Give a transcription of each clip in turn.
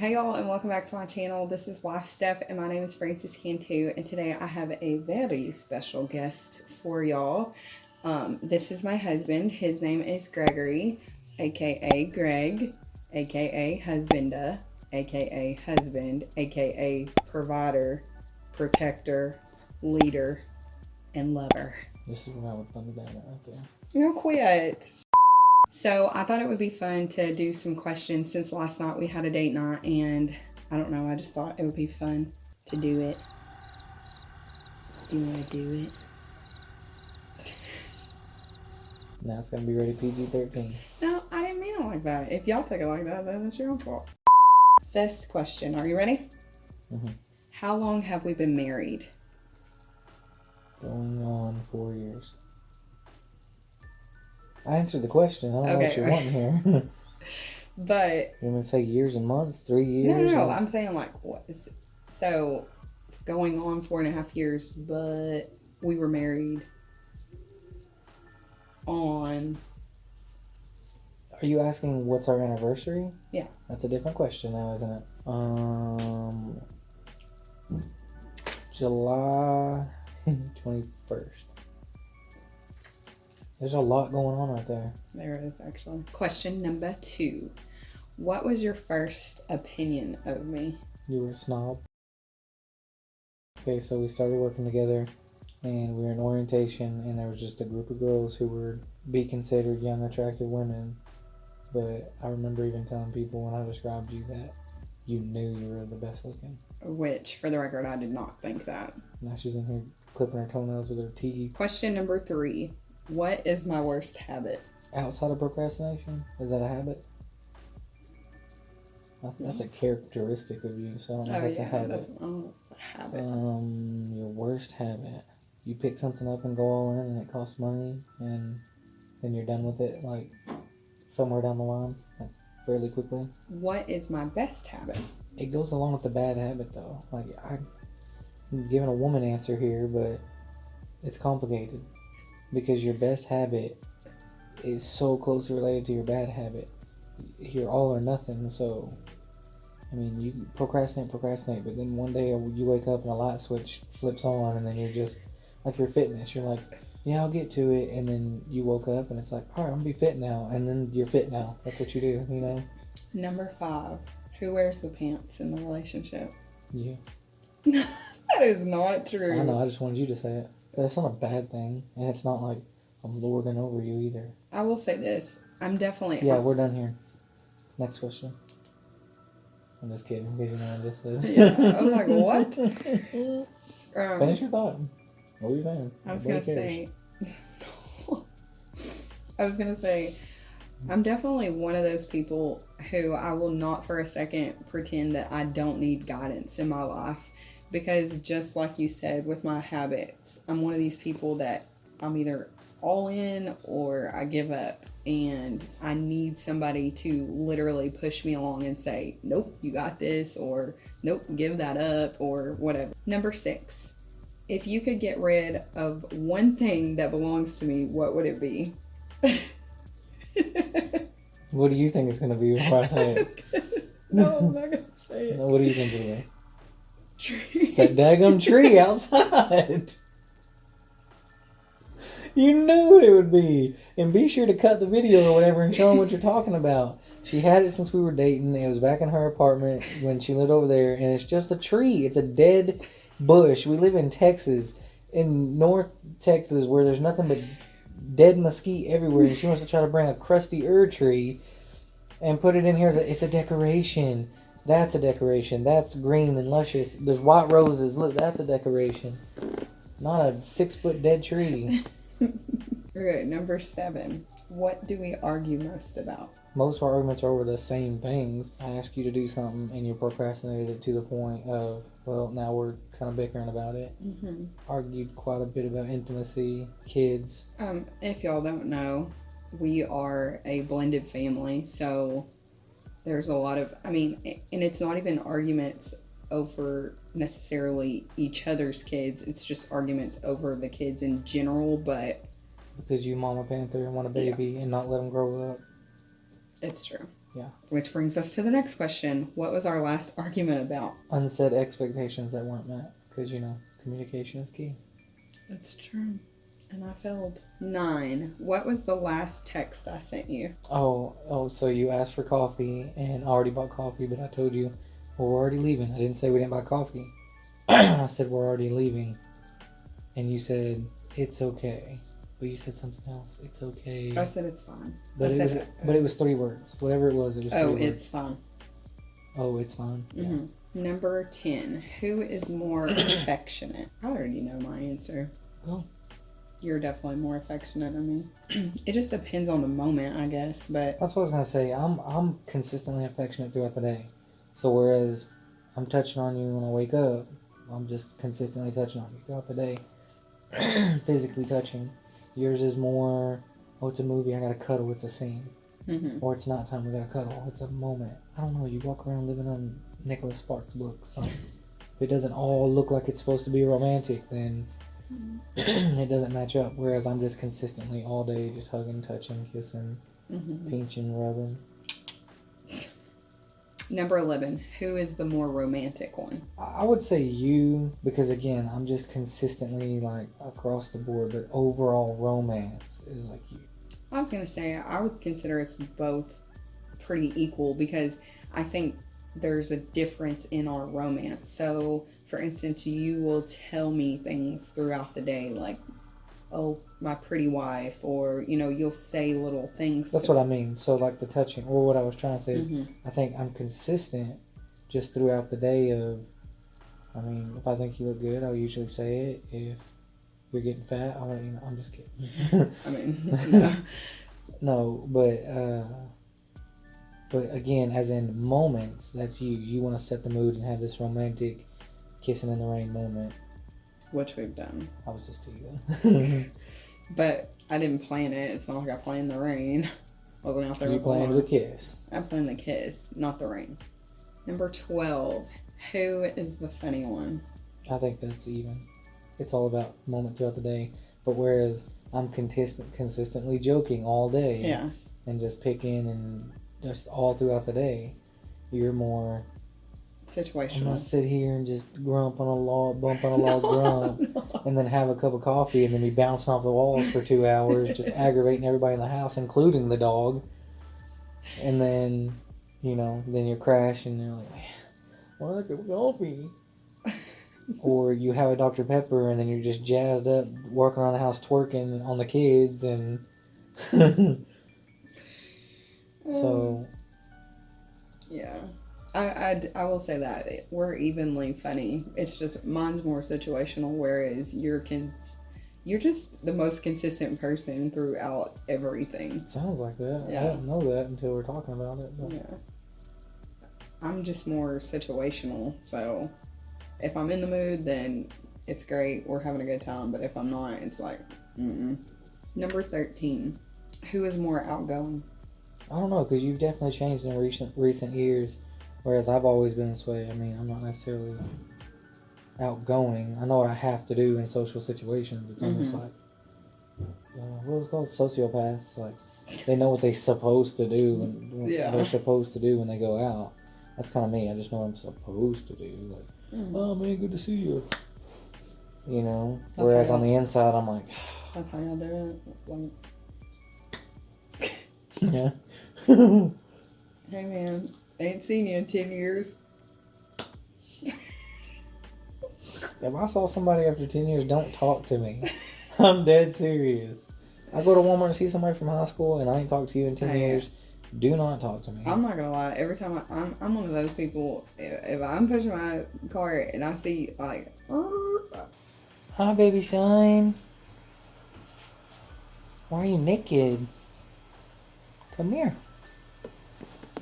Hey y'all, and welcome back to my channel. This is Life Step, and my name is Frances Cantu, and today I have a very special guest for y'all. This is my husband. His name is Gregory, aka Greg, aka Husbanda, aka husband, aka provider, protector, leader, and lover. This is what I would thunder down right there. No, quit. So I thought it would be fun to do some questions since last night we had a date night, and I don't know, I just thought it would be fun to do it. Do you want to do it? Now it's going to be rated PG-13. No, I didn't mean it like that. If y'all take it like that, then it's your own fault. First question, are you ready? Mm-hmm. How long have we been married? Going on 4 years. I answered the question. I don't know what you're wanting here. But you want me to say years and months? 3 years? No. I'm saying like what? So going on 4.5 years, but we were married on. Are you asking what's our anniversary? Yeah. That's a different question now, isn't it? July 21st. There's a lot going on right there. There is, actually. Question number 2. What was your first opinion of me? You were a snob. Okay, so we started working together, and we were in orientation, and there was just a group of girls who would be considered young, attractive women. But I remember even telling people when I described you that you knew you were the best looking. Which, for the record, I did not think that. Now she's in here clipping her toenails with her teeth. Question number 3. What is my worst habit? Outside of procrastination? Is that a habit? That's a characteristic of you, so I don't know if that's a habit. That's a habit. Your worst habit. You pick something up and go all in and it costs money and then you're done with it like somewhere down the line, like fairly quickly. What is my best habit? It goes along with the bad habit though. Like I'm giving a woman answer here, but it's complicated because your best habit is so closely related to your bad habit. You're all or nothing, so I mean, you procrastinate, but then one day you wake up and a light switch flips on and then you're just, like your fitness, you're like, yeah, I'll get to it, and then you woke up and it's like, alright, I'm gonna be fit now, and then you're fit now. That's what you do, you know? Number 5. Who wears the pants in the relationship? You. That is not true. I know, I just wanted you to say it. But it's not a bad thing, and it's not like I'm lording over you either. I will say this. I'm definitely... Yeah, we're done here. Next question. I'm just kidding, because you know what this is. Yeah, I was like, what? Finish your thought. What were you saying? I was going to say, I'm definitely one of those people who I will not for a second pretend that I don't need guidance in my life. Because just like you said, with my habits, I'm one of these people that I'm either all in or I give up. And I need somebody to literally push me along and say, nope, you got this, or nope, give that up, or whatever. Number 6. If you could get rid of one thing that belongs to me, what would it be? What do you think it's going to be before I say it? No, I'm not going to say it. No, what do you think it'll be? Tree. It's that daggum tree outside. You knew what it would be. And be sure to cut the video or whatever and show them what you're talking about. She had it since we were dating. It was back in her apartment when she lived over there. And it's just a tree. It's a dead bush. We live in Texas. In North Texas where there's nothing but dead mesquite everywhere. And she wants to try to bring a crusty tree and put it in here. It's a decoration. That's a decoration. That's green and luscious. There's white roses. Look, that's a decoration. Not a 6-foot dead tree. Okay, number 7. What do we argue most about? Most of our arguments are over the same things. I ask you to do something and you procrastinated it to the point of, well, now we're kind of bickering about it. Mm-hmm. Argued quite a bit about intimacy, kids. If y'all don't know, we are a blended family, so there's a lot of, and it's not even arguments over necessarily each other's kids. It's just arguments over the kids in general, but... Because you mama panther and want a baby and not let them grow up. It's true. Yeah. Which brings us to the next question. What was our last argument about? Unsaid expectations that weren't met. Because, communication is key. That's true. And I failed. 9. What was the last text I sent you? So you asked for coffee and I already bought coffee, but I told you, well, we're already leaving. I didn't say we didn't buy coffee. I said, we're already leaving. And you said, it's okay. But you said something else. It's okay. I said it's fine. But it was 3 words. Whatever it was 3 words. Oh, it's fine. Oh, it's fine. Mm-hmm. Yeah. Number 10. Who is more affectionate? I already know my answer. Oh. You're definitely more affectionate than me. It just depends on the moment, I guess. But that's what I was gonna say. I'm consistently affectionate throughout the day. So whereas I'm touching on you when I wake up, I'm just consistently touching on you throughout the day. Physically touching. Yours is more, it's a movie, I gotta cuddle, it's a scene. Mm-hmm. Or it's not time, we gotta cuddle, it's a moment. I don't know, you walk around living on Nicholas Sparks' books. So if it doesn't all look like it's supposed to be romantic, then it doesn't match up. Whereas I'm just consistently all day just hugging, touching, kissing, pinching, rubbing. Number 11. Who is the more romantic one? I would say you, because again, I'm just consistently like across the board, but overall romance is like you. I was going to say, I would consider us both pretty equal because I think there's a difference in our romance. So, for instance, you will tell me things throughout the day like, oh, my pretty wife, or, you'll say little things. That's what I mean. So, like the touching, or what I was trying to say is, I think I'm consistent just throughout the day of, if I think you look good, I'll usually say it. If you're getting fat, I'll let you know. I'm just kidding. No. No, but again, as in moments, that's you. You want to set the mood and have this romantic kissing in the rain moment. Which we've done. I was just teasing. But I didn't plan it. It's not like I planned the rain. I wasn't out there. You planned the kiss. I planned the kiss, not the rain. Number 12. Who is the funny one? I think that's even. It's all about moment throughout the day. But whereas I'm consistently joking all day. Yeah. And just picking and just all throughout the day, you're more situational. I'm gonna sit here and just bump on a log grump, and then have a cup of coffee, and then be bouncing off the walls for 2 hours, just aggravating everybody in the house, including the dog. And then, then you crash, and you're like, man, why a cup of coffee? Or you have a Dr. Pepper, and then you're just jazzed up, working around the house, twerking on the kids, and so. Yeah. I will say that we're evenly funny. It's just mine's more situational, whereas you're just the most consistent person throughout everything. Sounds like that. Yeah. I didn't know that until we're talking about it. But. Yeah. I'm just more situational, so if I'm in the mood, then it's great. We're having a good time. But if I'm not, it's like, Number 13. Who is more outgoing? I don't know, because you've definitely changed in recent years. Whereas I've always been this way. I'm not necessarily outgoing. I know what I have to do in social situations. It's almost like, what is it called? Sociopaths. Like, they know what they're supposed to do and what they're supposed to do when they go out. That's kind of me. I just know what I'm supposed to do. Like, oh man, good to see you. Whereas on the inside, I'm like, that's how y'all do it. Yeah. Hey man. Ain't seen you in 10 years. If I saw somebody after 10 years, don't talk to me. I'm dead serious. I go to Walmart and see somebody from high school and I ain't talked to you in 10 years. Do not talk to me. I'm not gonna lie. Every time I'm one of those people, if I'm pushing my cart and I see like, hi baby son. Why are you naked? Come here.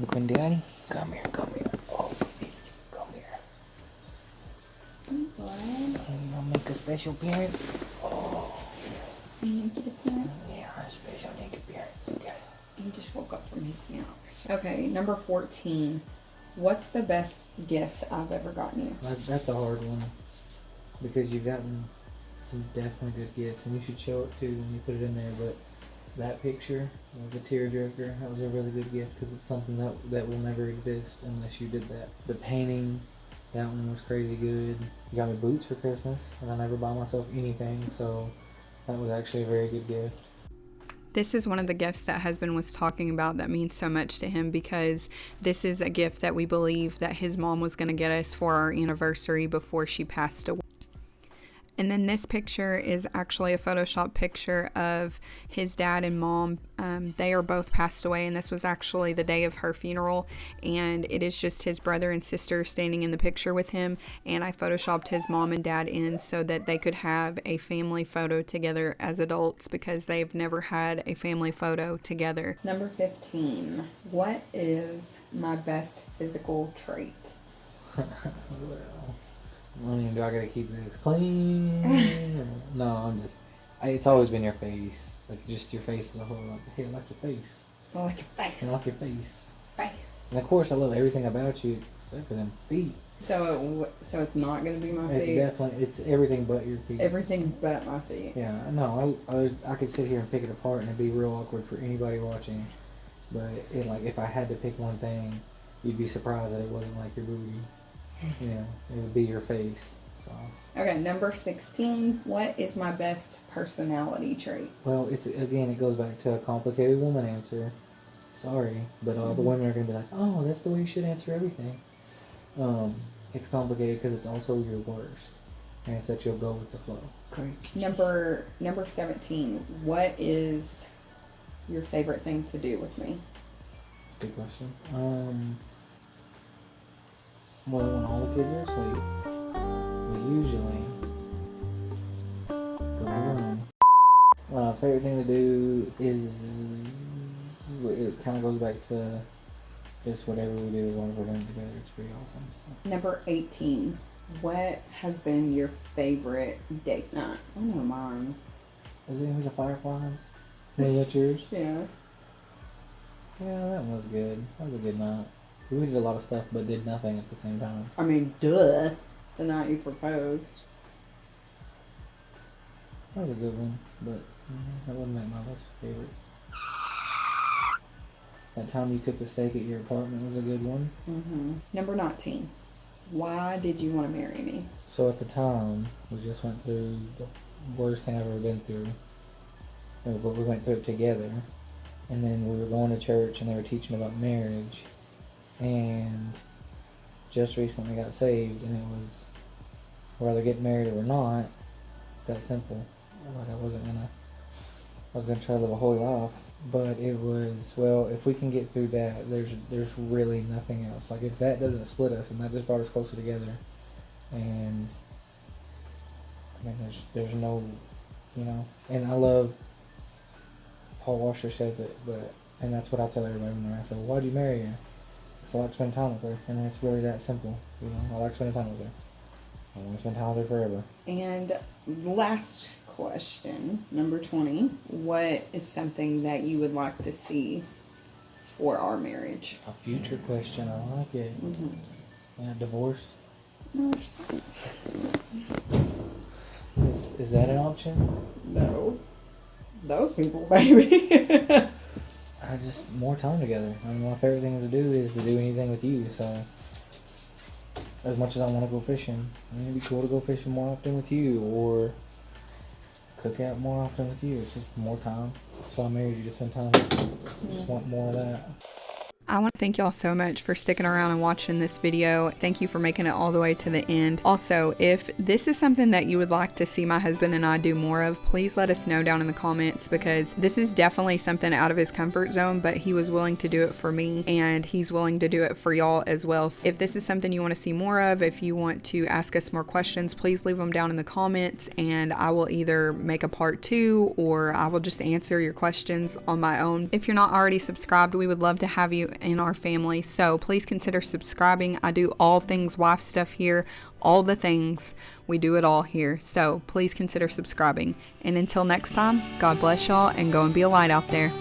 Look on daddy. Come here. Oh, please, come here. You gonna make a special appearance? Oh. Yeah, a special appearance. Okay. He just woke up from his nap. Okay, number 14. What's the best gift I've ever gotten you? That's a hard one. Because you've gotten some definitely good gifts. And you should show it too when you put it in there. But that picture was a tearjerker. That was a really good gift because it's something that will never exist unless you did that. The painting, that one was crazy good. You got me boots for Christmas, and I never buy myself anything, so that was actually a very good gift. This is one of the gifts that husband was talking about that means so much to him, because this is a gift that we believe that his mom was going to get us for our anniversary before she passed away. And then this picture is actually a Photoshop picture of his dad and mom. They are both passed away, and this was actually the day of her funeral. And it is just his brother and sister standing in the picture with him. And I Photoshopped his mom and dad in so that they could have a family photo together as adults, because they've never had a family photo together. Number 15. What is my best physical trait? Well, do I gotta keep this clean? No, it's always been your face. Like, just your face as a whole. Like, hey, I like your face. I like your face. I like your face. Face. And of course, I love everything about you except for them feet. So it's not gonna be my feet? It's everything but your feet. Everything but my feet. Yeah, no, I could sit here and pick it apart and it'd be real awkward for anybody watching. But if I had to pick one thing, you'd be surprised that it wasn't like your booty. Yeah, it would be your face. So. Okay, number 16. What is my best personality trait? Well, it goes back to a complicated woman answer. Sorry, but all the women are gonna be like, "Oh, that's the way you should answer everything." It's complicated because it's also your worst, and it's that you'll go with the flow. Great. Number 17. What is your favorite thing to do with me? That's a good question. Well, when all the kids are asleep, we usually go to the room. Favorite thing to do is, it kind of goes back to just whatever we do while we're doing together. It's pretty awesome. So. Number 18. What has been your favorite date night? I know mine. Is it gonna be the Fireflies? Was that yours? Yeah. Yeah, that was good. That was a good night. We did a lot of stuff, but did nothing at the same time. I mean, duh. The night you proposed. That was a good one, but that wouldn't make my list of favorites. That time you cooked the steak at your apartment was a good one. Mm-hmm. Number 19. Why did you want to marry me? So at the time, we just went through the worst thing I've ever been through. But we went through it together. And then we were going to church and they were teaching about marriage. And just recently got saved, and it was whether get married or not. It's that simple. Like I was gonna try to live a holy life, but it was, well, if we can get through that, there's really nothing else. Like if that doesn't split us, and that just brought us closer together, and I mean there's no, and I love Paul Washer says it, and that's what I tell everybody when I say, well, why'd you marry her? Because I like spending time with her, and it's really that simple. I like spending time with her. I want to spend time with her forever. And last question, number 20. What is something that you would like to see for our marriage? A future question. I like it. Mm-hmm. Yeah, divorce. No. Is that an option? No. Those people, baby. Just more time together. I mean, my favorite thing to do is to do anything with you, so as much as I want to go fishing, it'd be cool to go fishing more often with you, or cook out more often with you. It's just more time. So I married you to spend time with you. I just want more of that. I want to thank y'all so much for sticking around and watching this video. Thank you for making it all the way to the end. Also, if this is something that you would like to see my husband and I do more of, please let us know down in the comments, because this is definitely something out of his comfort zone, but he was willing to do it for me, and he's willing to do it for y'all as well. So if this is something you want to see more of, if you want to ask us more questions, please leave them down in the comments, and I will either make a part 2 or I will just answer your questions on my own. If you're not already subscribed, we would love to have you in our family, so please consider subscribing. I do all things wife stuff here, all the things, we do it all here, so please consider subscribing. And until next time, God bless y'all, and go and be a light out there.